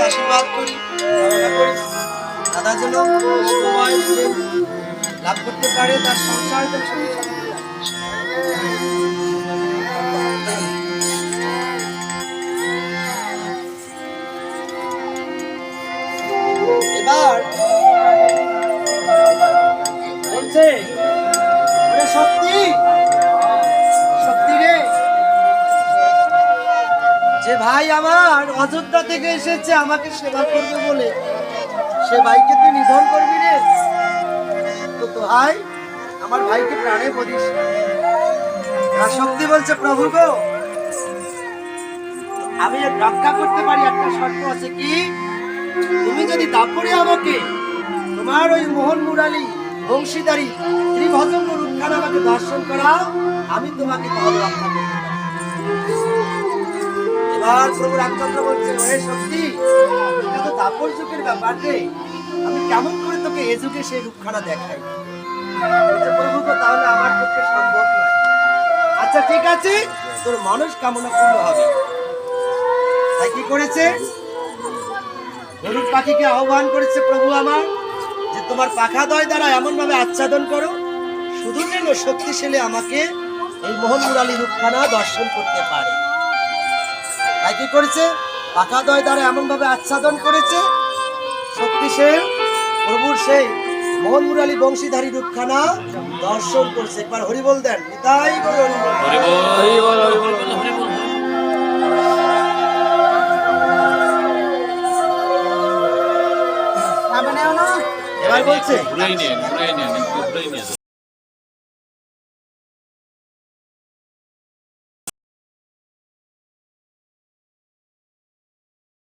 আশীর্বাদ করি, কামনা করি দাদা যেন সময় লাভ করতে পারে, তার সংসার যেন সুখী শান্তি লাভ। এবার বলছে, ওরে সত্যি সত্যি রে, যে ভাই আমার অযোধ্যা থেকে এসেছে আমাকে সেবা করবে বলে, সে ভাইকে তুই নিধন করবি রে? তো ভাই আমার ভাইকে প্রাণে বলিস। শক্তি বলছে, প্রভু গো আমি রক্ষা করতে পারি, একটা শর্ত আছে। কি? তুমি যদি দাপরে আমাকে তোমার ওই মোহন মুরালি বংশীদারি ত্রিভজঙ্গ রূপখান আমাকে দর্শন করাও, আমি তোমাকে তাহলে রক্ষা করতে পারি। এবার প্রভু রামচন্দ্র বলছে, ওরে সত্যি এটা তো দাপর যুগের ব্যাপার রে, আমি কেমন করে তোকে এ যুগে সেই রূপখানা দেখাই? প্রভু তো তাহলে আমার পক্ষে সম্ভব নয়। আচ্ছা ঠিক আছে, তোর মানুষ কামনা পূর্ণ হবে। তাই কি করেছে? গরুর পাখিকে আহ্বান করেছে প্রভু আমার, যে তোমার পাখাদ্বয় দ্বারা এমন ভাবে আচ্ছাদন করো শুধু যেন শক্তিশালী আমাকে এই মোহন মুরালি রূপখানা দর্শন করতে পারে। তাই কি করেছে? পাখাদ্বয় দ্বারা এমন ভাবে আচ্ছাদন করেছে, শক্তিশালী প্রভুর সেই মোহন মুরালি বংশীধারী রূপখানা দর্শন করছে। একবার হরি বল দেন, নিতাই গৌর হরি বল, হরি বল, হরি বল, হরি বল, হরি বল। এবার বলছে